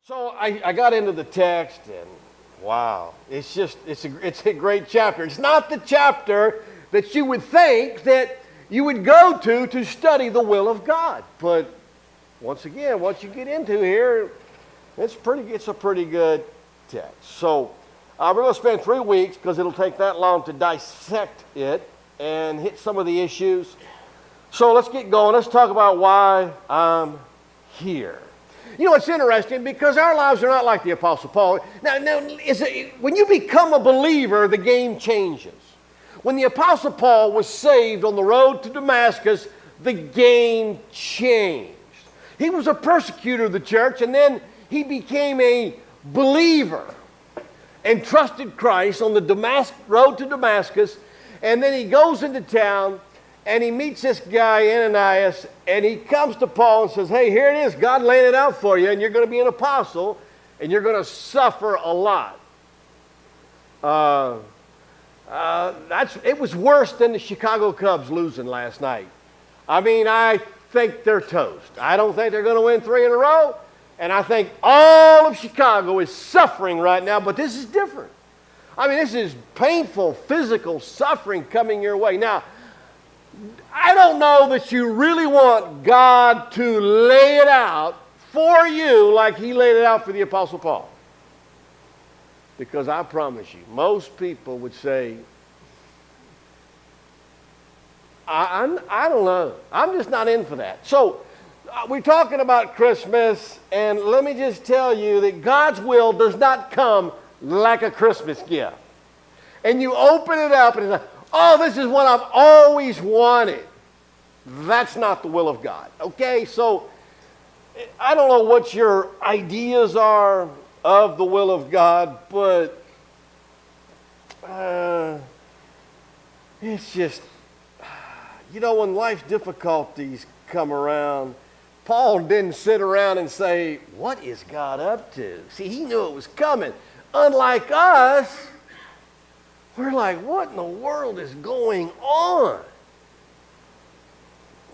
So I got into the text, and wow, it's a great chapter. It's not the chapter that you would think that you would go to study the will of God. But once again, once you get into here, it's a pretty good text. So we're going to spend 3 weeks, because it'll take that long to dissect it and hit some of the issues. So let's get going. Let's talk about why I'm here. You know, it's interesting because our lives are not like the Apostle Paul. Now when you become a believer, the game changes. When the Apostle Paul was saved on the road to Damascus, the game changed. He was a persecutor of the church, and then he became a believer and trusted Christ on the road to Damascus. And then he goes into town, and he meets this guy, Ananias, and he comes to Paul and says, hey, here it is. God laid it out for you, and you're going to be an apostle, and you're going to suffer a lot. It was worse than the Chicago Cubs losing last night. I mean, I think they're toast. I don't think they're going to win 3 in a row, and I think all of Chicago is suffering right now, but this is different. I mean, this is painful, physical suffering coming your way. Now, I don't know that you really want God to lay it out for you like he laid it out for the Apostle Paul. Because I promise you, most people would say, I don't know. I'm just not in for that. So we're talking about Christmas, and let me just tell you that God's will does not come like a Christmas gift. And you open it up and it's like, oh, this is what I've always wanted. That's not the will of God. Okay, so I don't know what your ideas are of the will of God, but it's just, you know, when life difficulties come around, Paul didn't sit around and say, what is God up to? See, he knew it was coming. Unlike us, we're like, what in the world is going on?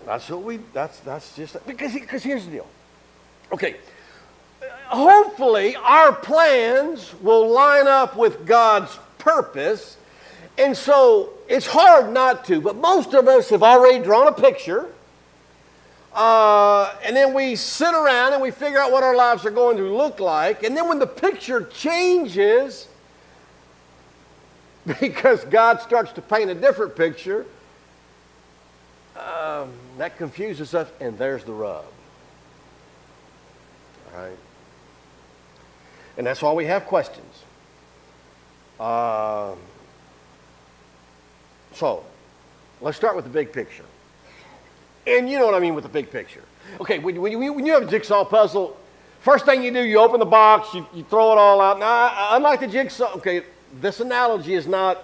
That's just, because here's the deal. Okay, hopefully our plans will line up with God's purpose, and so it's hard not to, but most of us have already drawn a picture, and then we sit around and we figure out what our lives are going to look like, and then when the picture changes, because God starts to paint a different picture, that confuses us, and there's the rub. All right? And that's why we have questions. So, let's start with the big picture. And you know what I mean with the big picture. Okay, when you have a jigsaw puzzle, first thing you do, you open the box, you throw it all out. Now, unlike the jigsaw, okay, this analogy is not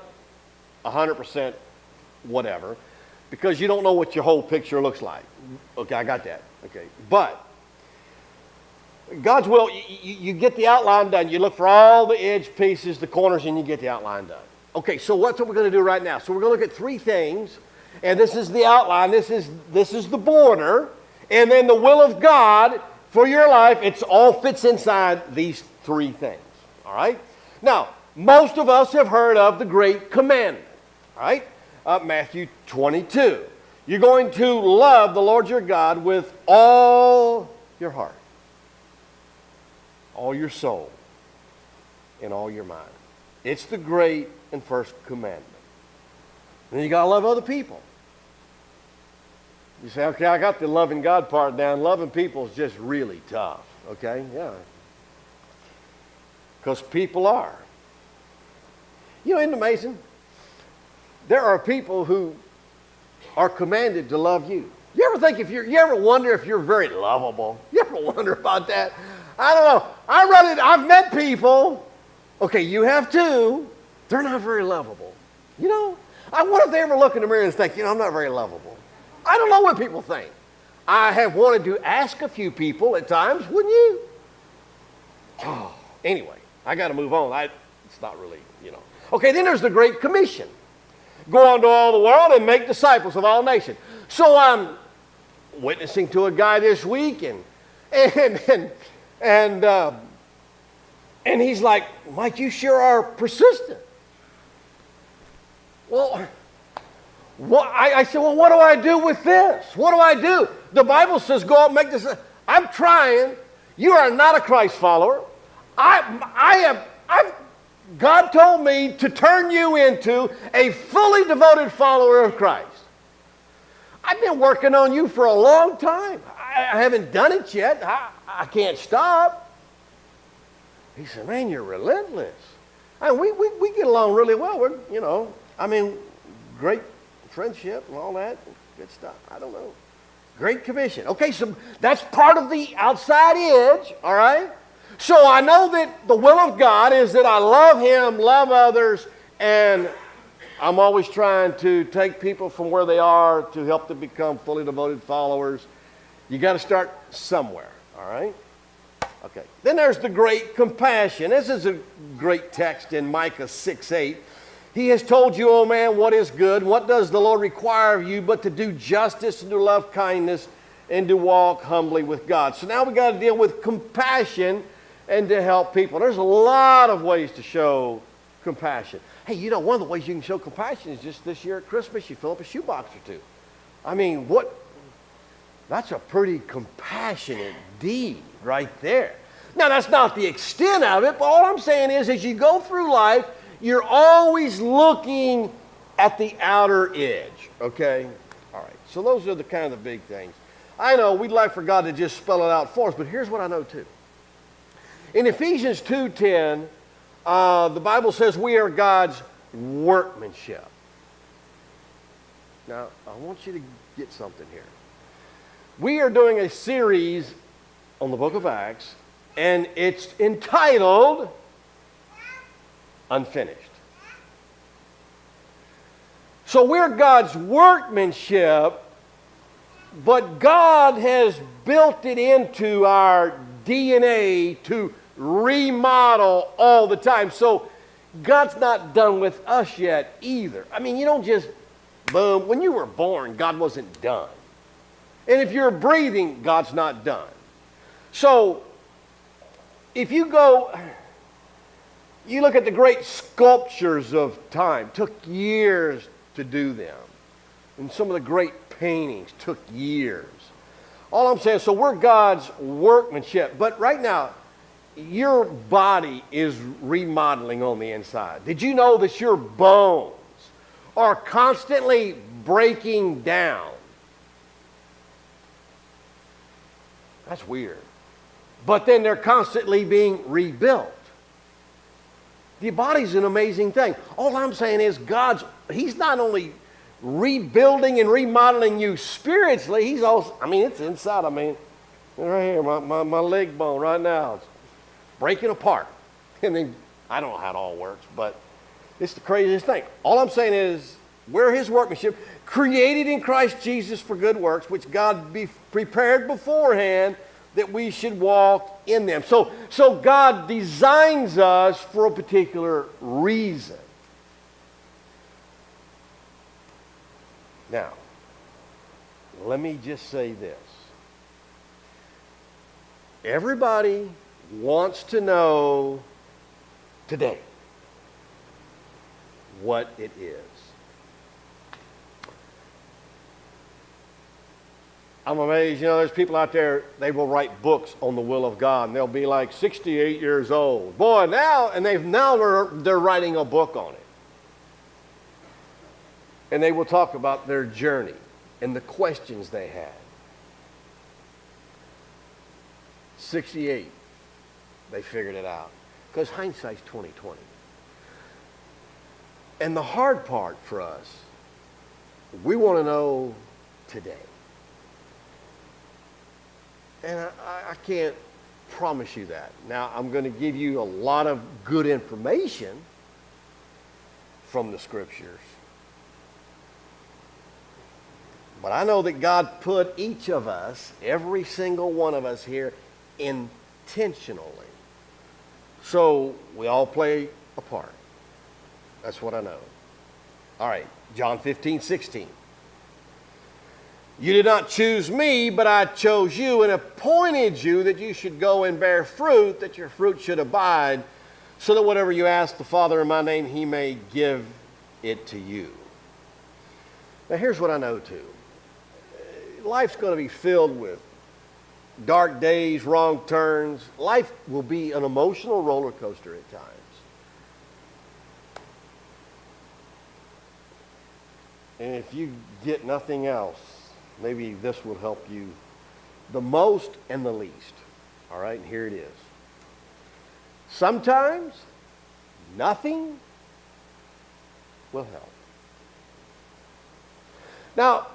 100% whatever, because you don't know what your whole picture looks like. Okay, I got that. Okay, but God's will, you get the outline done. You look for all the edge pieces, the corners, and you get the outline done. Okay, so what's what we're going to do right now? So we're going to look at 3 things, and this is the outline. This is the border, and then the will of God for your life. It's all fits inside these 3 things. All right. Now, most of us have heard of the Great Commandment. All right, Matthew 22. You're going to love the Lord your God with all your heart, all your soul, and all your mind. It's the great and first commandment. Then you got to love other people. You say, okay, I got the loving God part down. Loving people is just really tough. Okay, yeah. Because people are. You know, isn't it amazing? There are people who are commanded to love you. You ever think you ever wonder if you're very lovable? You ever wonder about that? I don't know. I've met people, okay, you have too, they're not very lovable. You know, I wonder if they ever look in the mirror and think, you know, I'm not very lovable. I don't know what people think. I have wanted to ask a few people at times, wouldn't you? Oh, anyway, I got to move on. It's not really, you know. Okay, then there's the Great Commission. Go into all the world and make disciples of all nations. So I'm witnessing to a guy this week, and And he's like, Mike, you sure are persistent. Well, I said, well, what do I do with this? What do I do? The Bible says, go out and make this. I'm trying. You are not a Christ follower. God told me to turn you into a fully devoted follower of Christ. I've been working on you for a long time. I haven't done it yet. I can't stop. He said, man, you're relentless. We get along really well. We're, great friendship and all that. Good stuff. I don't know. Great commission. Okay, so that's part of the outside edge, all right? So I know that the will of God is that I love Him, love others, and I'm always trying to take people from where they are to help them become fully devoted followers. You got to start somewhere, all right? Okay. Then there's the great compassion. This is a great text in Micah 6:8. He has told you, O man, what is good. What does the Lord require of you but to do justice and to love kindness and to walk humbly with God? So now we got to deal with compassion and to help people. There's a lot of ways to show compassion. Hey, one of the ways you can show compassion is just this year at Christmas, you fill up a shoebox or two. That's a pretty compassionate deed right there. Now, that's not the extent of it, but all I'm saying is as you go through life, you're always looking at the outer edge, okay? All right, so those are the kind of the big things. I know we'd like for God to just spell it out for us, but here's what I know too. In Ephesians 2:10, the Bible says we are God's workmanship. Now, I want you to get something here. We are doing a series on the book of Acts, and it's entitled Unfinished. So we're God's workmanship, but God has built it into our DNA to remodel all the time. So God's not done with us yet either. You don't just, boom. When you were born, God wasn't done. And if you're breathing, God's not done. So if you look at the great sculptures of time, took years to do them. And some of the great paintings took years. All I'm saying, so we're God's workmanship. But right now, your body is remodeling on the inside. Did you know that your bones are constantly breaking down? That's weird. But then they're constantly being rebuilt. The body's an amazing thing. All I'm saying is He's not only rebuilding and remodeling you spiritually, He's also, it's inside. Right here, my leg bone right now, it's breaking apart. I don't know how it all works, but it's the craziest thing. All I'm saying is we're His workmanship, created in Christ Jesus for good works, which God prepared beforehand that we should walk in them. So God designs us for a particular reason. Now, let me just say this. Everybody wants to know today what it is. I'm amazed, there's people out there, they will write books on the will of God, and they'll be like 68 years old. Boy, they're writing a book on it. And they will talk about their journey and the questions they had. 68, they figured it out. Because hindsight's 20/20. And the hard part for us, we want to know today. And I can't promise you that. Now, I'm going to give you a lot of good information from the Scriptures. But I know that God put each of us, every single one of us here, intentionally. So we all play a part. That's what I know. All right, John 15:16. You did not choose me, but I chose you and appointed you that you should go and bear fruit, that your fruit should abide, so that whatever you ask the Father in my name, he may give it to you. Now here's what I know too. Life's going to be filled with dark days, wrong turns. Life will be an emotional roller coaster at times. And if you get nothing else, maybe this will help you the most and the least. All right, and here it is. Sometimes nothing will help. Now,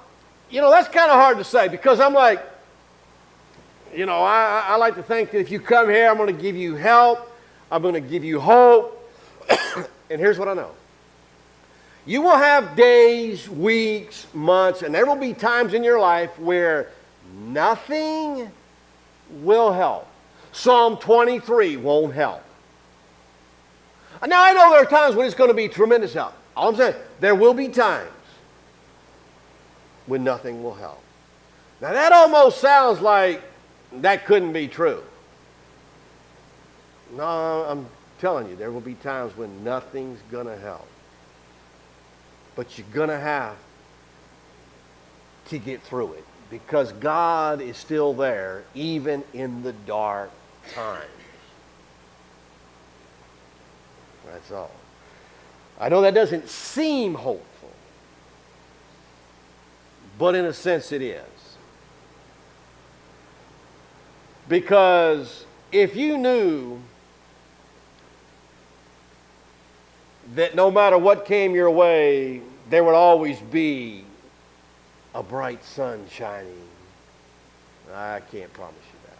that's kind of hard to say because I'm like, I like to think that if you come here, I'm going to give you help. I'm going to give you hope. And here's what I know. You will have days, weeks, months, and there will be times in your life where nothing will help. Psalm 23 won't help. Now, I know there are times when it's going to be tremendous help. All I'm saying, there will be times when nothing will help. Now, that almost sounds like that couldn't be true. No, I'm telling you, there will be times when nothing's going to help. But you're going to have to get through it because God is still there even in the dark times. That's all. I know that doesn't seem hopeful, but in a sense it is. Because if you knew that no matter what came your way, there would always be a bright sun shining, I can't promise you that.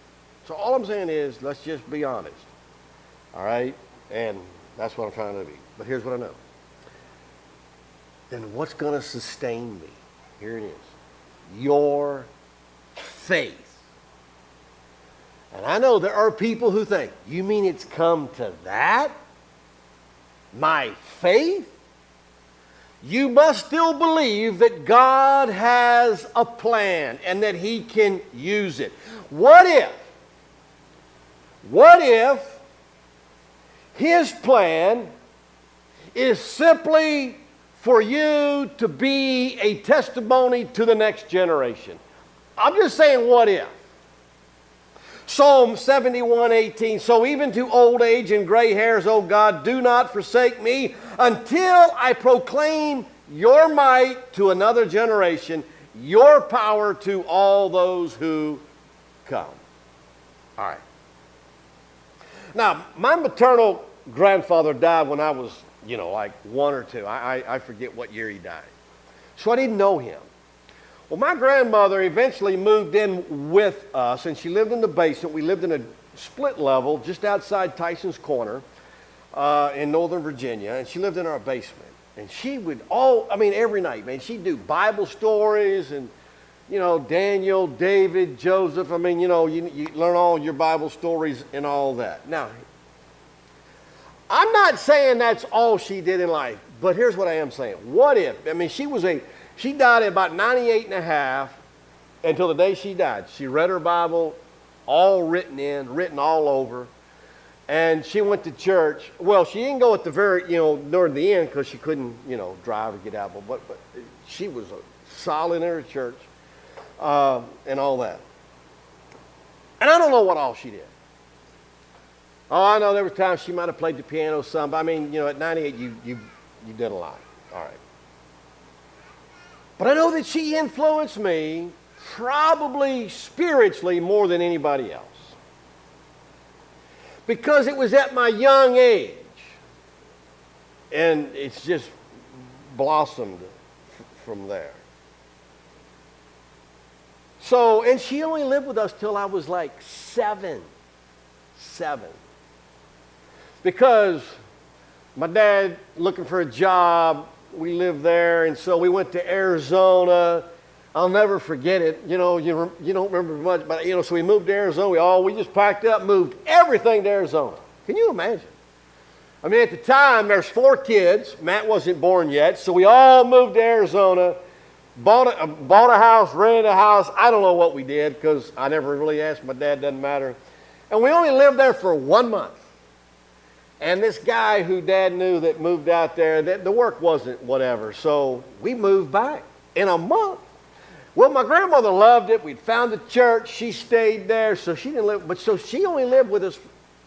So all I'm saying is, let's just be honest. All right? And that's what I'm trying to be. But here's what I know. Then what's going to sustain me? Here it is. Your faith. And I know there are people who think, you mean it's come to that? My faith? You must still believe that God has a plan and that he can use it. What if his plan is simply for you to be a testimony to the next generation? I'm just saying, what if? Psalm 71:18, so even to old age and gray hairs, O God, do not forsake me until I proclaim your might to another generation, your power to all those who come. All right. Now, my maternal grandfather died when I was, like 1 or 2. I forget what year he died. So I didn't know him. Well, my grandmother eventually moved in with us, and she lived in the basement. We lived in a split level just outside Tyson's Corner in Northern Virginia, and she lived in our basement. And she would every night, man, she'd do Bible stories and, Daniel, David, Joseph. You learn all your Bible stories and all that. Now, I'm not saying that's all she did in life, but here's what I am saying. What if, she died at about 98 and a half until the day she died. She read her Bible, all written all over. And she went to church. Well, she didn't go at the very, during the end because she couldn't, drive or get out. But she was solid in her church and all that. And I don't know what all she did. Oh, I know there were times she might have played the piano some. But at 98, you did a lot. All right. But I know that she influenced me probably spiritually more than anybody else. Because it was at my young age. And it's just blossomed from there. So, and she only lived with us till I was like 7. Because my dad looking for a job, we lived there, and so we went to Arizona. I'll never forget it. You don't remember much, but so we moved to Arizona. We just packed up, moved everything to Arizona. Can you imagine? At the time, there's 4 kids. Matt wasn't born yet, so we all moved to Arizona, bought a house, rented a house. I don't know what we did because I never really asked my dad. Doesn't matter. And we only lived there for 1 month. And this guy who Dad knew that moved out there, that the work wasn't whatever. So we moved back in a month. Well, my grandmother loved it. We'd found a church. She stayed there. So she didn't live, but so she only lived with us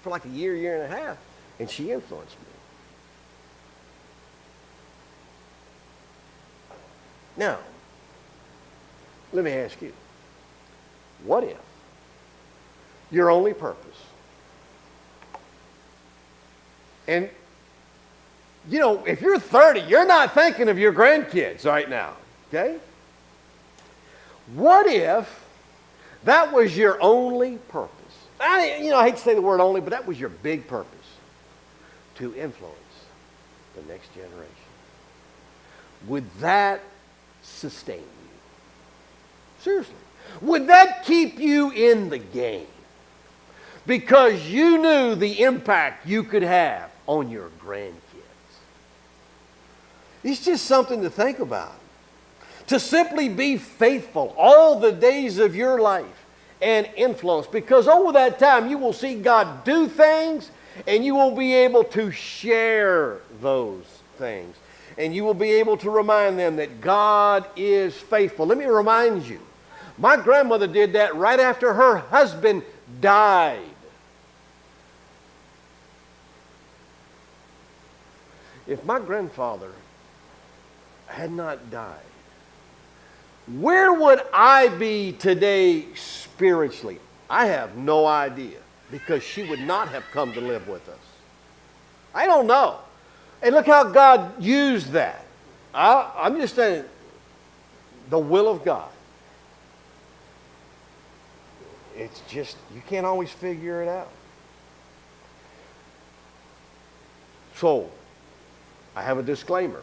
for like a year, year and a half. And she influenced me. Now, let me ask you, what if your only purpose, and you know, if you're 30, you're not thinking of your grandkids right now, okay? What if that was your only purpose? I hate to say the word only, but that was your big purpose, to influence the next generation. Would that sustain you? Seriously. Would that keep you in the game? Because you knew the impact you could have on your grandkids. It's just something to think about. To simply be faithful all the days of your life and influence. Because over that time you will see God do things and you will be able to share those things. And you will be able to remind them that God is faithful. Let me remind you, my grandmother did that right after her husband died. If my grandfather had not died, where would I be today spiritually? I have no idea, because she would not have come to live with us. I don't know. And look how God used that. I'm just saying, the will of God. It's just, you can't always figure it out. So, I have a disclaimer.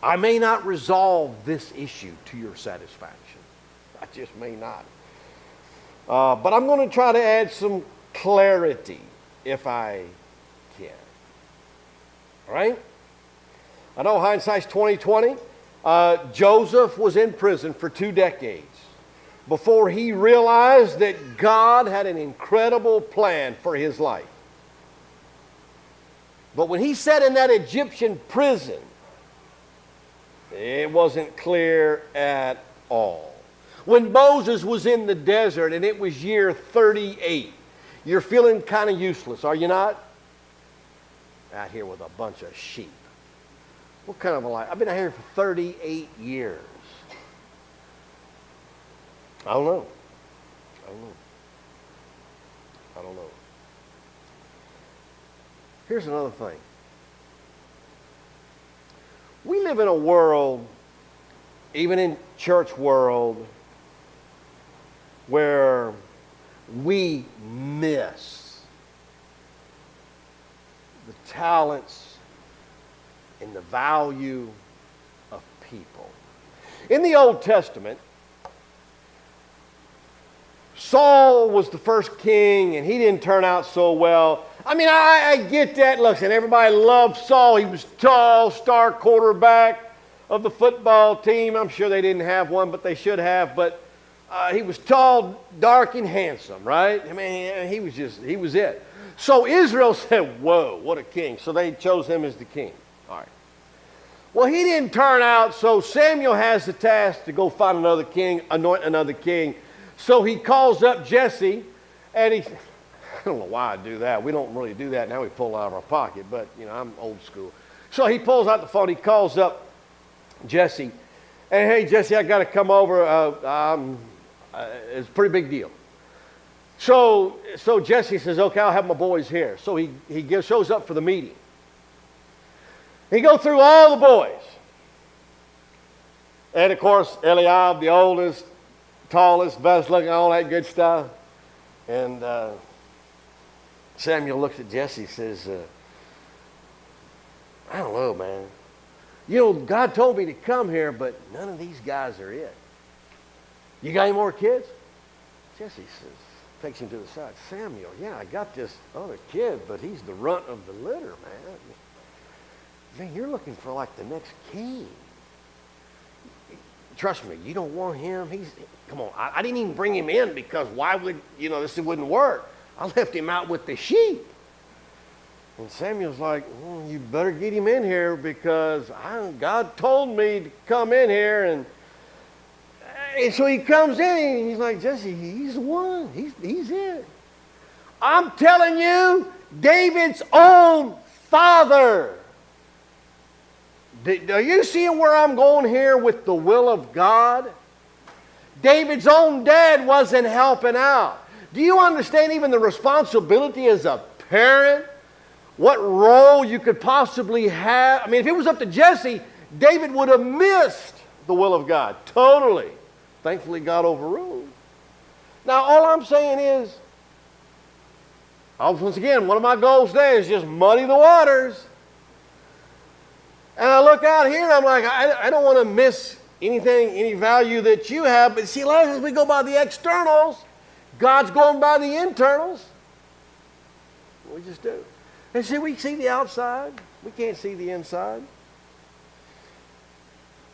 I may not resolve this issue to your satisfaction. I just may not. But I'm going to try to add some clarity if I can. All right? I know hindsight's 20/20. Joseph was in prison for 2 decades before he realized that God had an incredible plan for his life. But when he sat in that Egyptian prison, it wasn't clear at all. When Moses was in the desert and it was year 38, you're feeling kind of useless, are you not? Out here with a bunch of sheep. What kind of a life? I've been out here for 38 years. I don't know. Here's another thing. We live in a world, even in church world, where we miss the talents and the value of people. In the Old Testament, Saul was the first king, and he didn't turn out so well. I mean, I get that. Listen, everybody loved Saul. He was tall, star quarterback of the football team. I'm sure they didn't have one, but they should have. But he was tall, dark, and handsome, right? I mean, he was it. So Israel said, whoa, what a king. So they chose him as the king. All right. Well, he didn't turn out, so Samuel has the task to go find another king, anoint another king. So he calls up Jesse, and I don't know why I do that. We don't really do that now. We pull it out of our pocket, but, I'm old school. So he pulls out the phone. He calls up Jesse. And, hey, Jesse, I got to come over. It's a pretty big deal. So Jesse says, okay, I'll have my boys here. So he shows up for the meeting. He goes through all the boys. And, of course, Eliab, the oldest, tallest, best looking, all that good stuff. And Samuel looks at Jesse and says, I don't know, man. God told me to come here, but none of these guys are it. You got any more kids? Jesse says, takes him to the side. Samuel, yeah, I got this other kid, but he's the runt of the litter, man. Man, you're looking for like the next king. Trust me, you don't want him. Come on, I didn't even bring him in because why would, this wouldn't work. I left him out with the sheep. And Samuel's like, you better get him in here because God told me to come in here. And so he comes in and he's like, Jesse, he's the one. He's it. I'm telling you, David's own father. Are you seeing where I'm going here with the will of God? David's own dad wasn't helping out. Do you understand even the responsibility as a parent? What role you could possibly have? I mean, if it was up to Jesse, David would have missed the will of God totally. Thankfully, God overruled. Now, all I'm saying is, once again, one of my goals today is just muddy the waters. And I look out here and I'm like, I don't want to miss anything, any value that you have. But see, a lot of times we go by the externals. God's going by the internals. We just do. And see, we see the outside. We can't see the inside.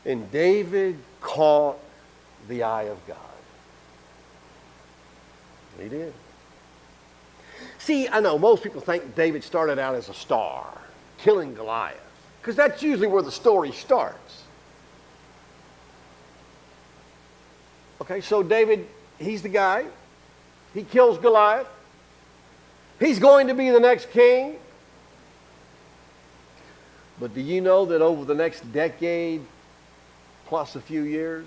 And David caught the eye of God. He did. See, I know most people think David started out as a star, killing Goliath, because that's usually where the story starts. Okay, so David, he's the guy. He kills Goliath. He's going to be the next king. But do you know that over the next decade, plus a few years,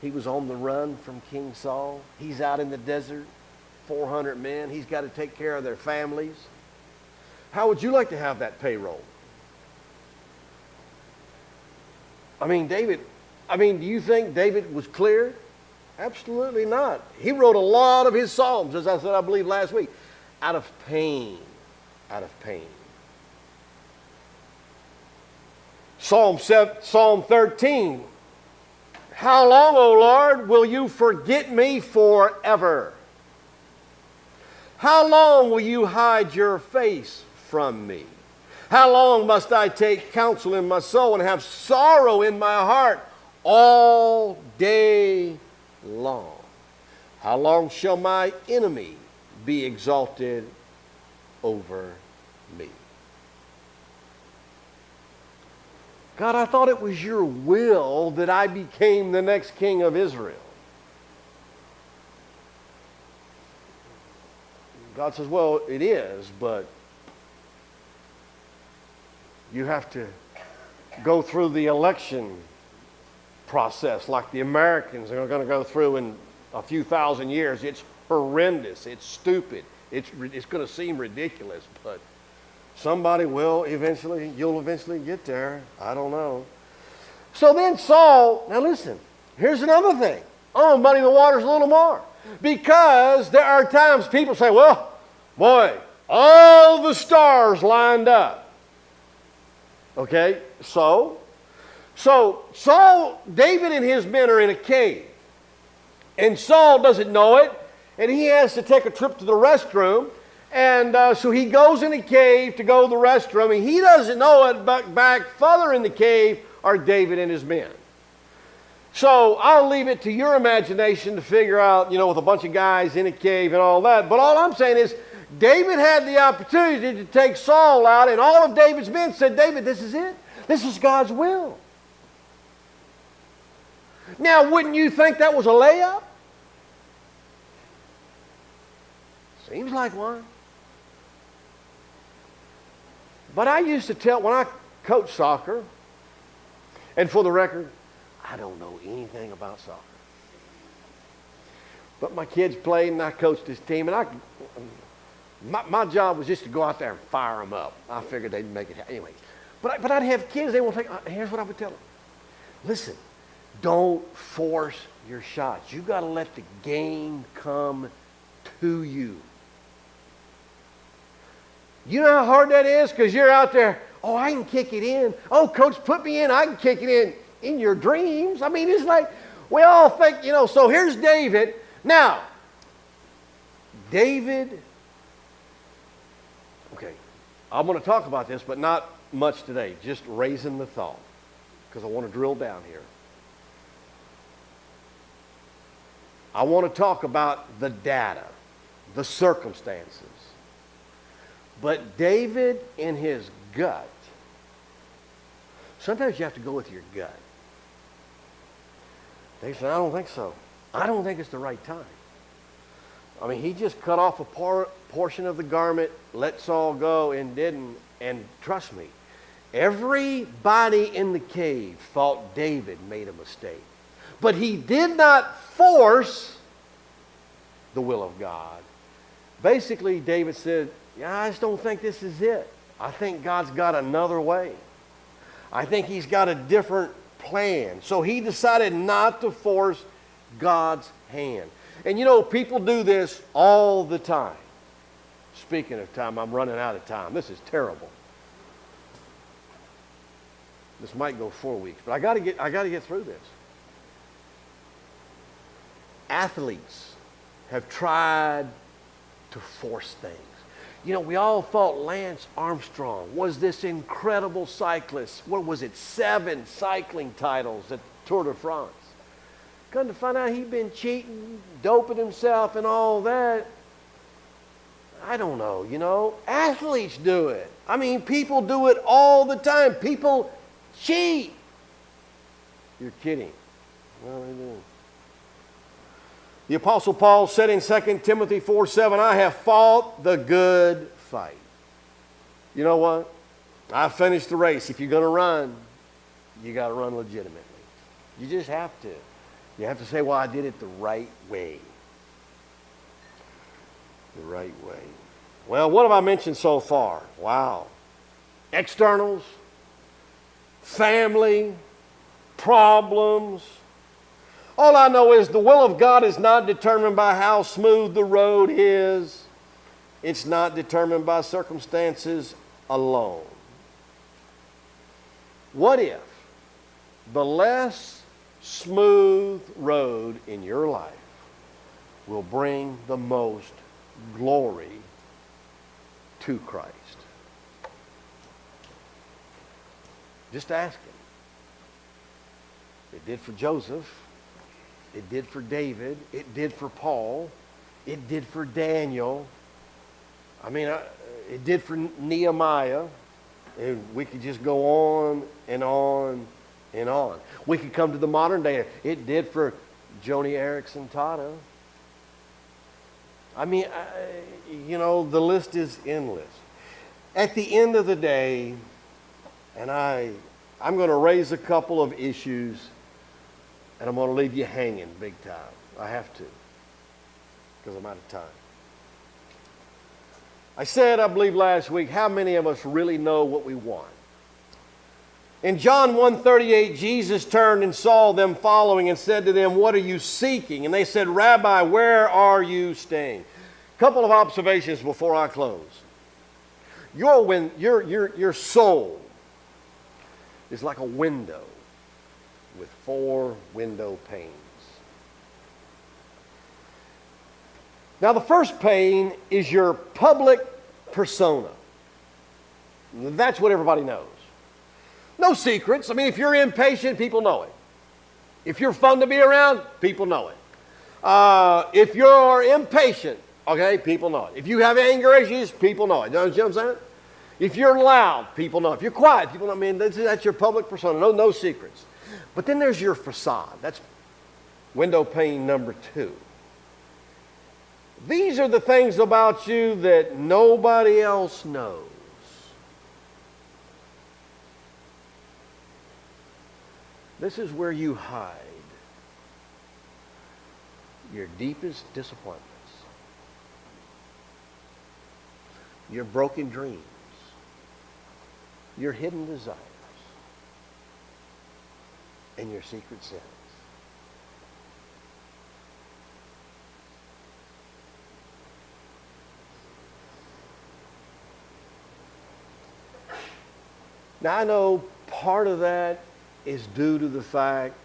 he was on the run from King Saul? He's out in the desert, 400 men. He's got to take care of their families. How would you like to have that payroll? Do you think David was clear? Absolutely not. He wrote a lot of his Psalms, as I said, I believe, last week, out of pain. Out of pain. Psalm 13. How long, O Lord, will you forget me forever? How long will you hide your face from me? How long must I take counsel in my soul and have sorrow in my heart all day long? How long shall my enemy be exalted over me? God, I thought it was your will that I became the next king of Israel. God says, well, it is, but you have to go through the election process like the Americans are going to go through in a few thousand years. It's horrendous. It's stupid. It's going to seem ridiculous, but somebody will eventually, you'll eventually get there. I don't know. So then Saul, now listen, here's another thing. I'm going to muddy the waters a little more. Because there are times people say, well, boy, all the stars lined up. Okay, so Saul, David and his men are in a cave. And Saul doesn't know it. And he has to take a trip to the restroom. And so he goes in a cave to go to the restroom. And he doesn't know it, but back further in the cave are David and his men. So I'll leave it to your imagination to figure out, with a bunch of guys in a cave and all that. But all I'm saying is, David had the opportunity to take Saul out, and all of David's men said, David, this is it. This is God's will. Now, wouldn't you think that was a layup? Seems like one. But I used to tell, when I coached soccer, and for the record, I don't know anything about soccer. But my kids played and I coached this team, and my job was just to go out there and fire them up. I figured they'd make it happen. Anyway, but I'd have kids, they won't take, here's what I would tell them. Listen, don't force your shots. You got to let the game come to you. You know how hard that is? Because you're out there, oh, I can kick it in. Oh, coach, put me in. I can kick it in your dreams. I mean, it's like, we all think, so here's David. Now, David, okay, I'm going to talk about this, but not much today. Just raising the thought, because I want to drill down here. I want to talk about the data, the circumstances. But David, in his gut, sometimes you have to go with your gut. David said, I don't think so. I don't think it's the right time. I mean, he just cut off a portion of the garment, let Saul go, and didn't. And trust me, everybody in the cave thought David made a mistake. But he did not force the will of God. Basically, David said, yeah, I just don't think this is it. I think God's got another way. I think he's got a different plan. So he decided not to force God's hand. And you know, people do this all the time. Speaking of time, I'm running out of time. This is terrible. This might go 4 weeks, but I got to get through this. Athletes have tried to force things. You know, we all thought Lance Armstrong was this incredible cyclist. What was it? 7 cycling titles at the Tour de France. Come to find out he'd been cheating, doping himself and all that. I don't know, you know. Athletes do it. I mean, people do it all the time. People cheat. You're kidding. Well, they do. The Apostle Paul said in 2 Timothy 4:7, I have fought the good fight. You know what? I finished the race. If you're going to run, you got to run legitimately. You just have to. You have to say, well, I did it the right way. The right way. Well, what have I mentioned so far? Wow. Externals, family, problems. All I know is the will of God is not determined by how smooth the road is. It's not determined by circumstances alone. What if the less smooth road in your life will bring the most glory to Christ? Just ask him. It did for Joseph. It did for David. It did for Paul. It did for Daniel. I mean, it did for Nehemiah. And we could just go on and on and on. We could come to the modern day. It did for Joni Eareckson Tada. I mean, you know, the list is endless. At the end of the day, and I'm going to raise a couple of issues, and I'm going to leave you hanging big time. I have to, because I'm out of time. I said, I believe last week, how many of us really know what we want? In John 1:38, Jesus turned and saw them following and said to them, what are you seeking? And they said, Rabbi, where are you staying? A couple of observations before I close. Your soul is like a window with 4 window panes. Now, the first pane is your public persona. That's what everybody knows. No secrets. I mean, if you're impatient, people know it. If you're fun to be around, people know it. If you're impatient, okay, people know it. If you have anger issues, people know it. You know what I'm saying? If you're loud, people know. If you're quiet, people know. I mean, that's your public persona. No secrets. But then there's your facade. That's window pane number 2. These are the things about you that nobody else knows. This is where you hide your deepest disappointments, your broken dreams, your hidden desires, and your secret sins. Now, I know part of that is due to the fact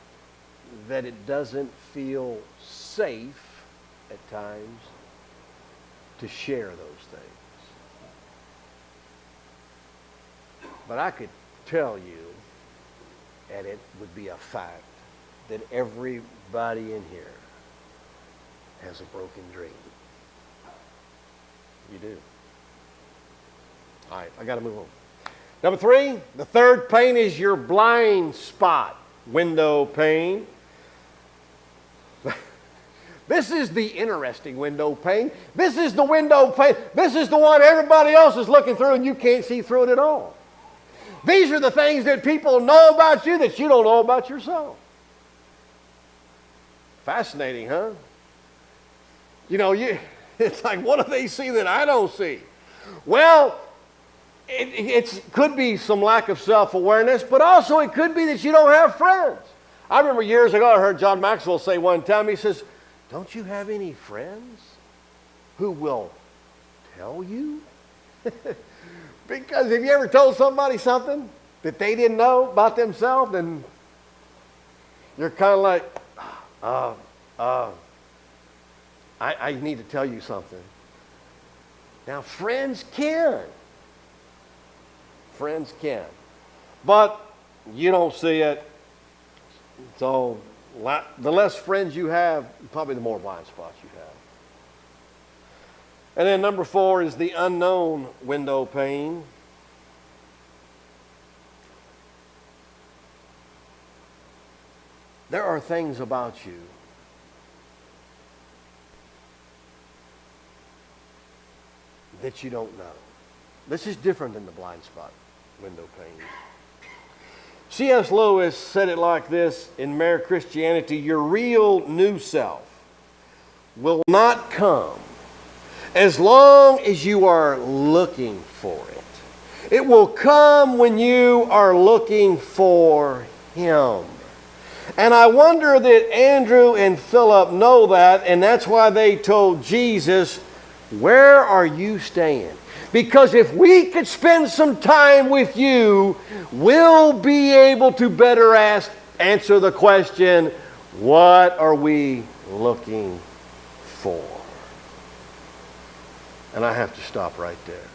that it doesn't feel safe at times to share those things. But I could tell you, and it would be a fact, that everybody in here has a broken dream. You do. All right, I got to move on. Number 3, the third pane is your blind spot window pane. This is the interesting window pane. This is the window pane. This is the one everybody else is looking through and you can't see through it at all. These are the things that people know about you that you don't know about yourself. Fascinating, huh? You know, it's like, what do they see that I don't see? Well, it could be some lack of self-awareness, but also it could be that you don't have friends. I remember years ago I heard John Maxwell say one time, he says, don't you have any friends who will tell you? Because have you ever told somebody something that they didn't know about themselves? Then you're kind of like, I need to tell you something. Now, friends can. Friends can. But you don't see it. So the less friends you have, probably the more blind spots you have. And then number 4 is the unknown window pane. There are things about you that you don't know. This is different than the blind spot window pane. C.S. Lewis said it like this in Mere Christianity: your real new self will not come as long as you are looking for it. It will come when you are looking for Him. And I wonder that Andrew and Philip know that, and that's why they told Jesus, where are you staying? Because if we could spend some time with you, we'll be able to better answer the question, what are we looking for? And I have to stop right there.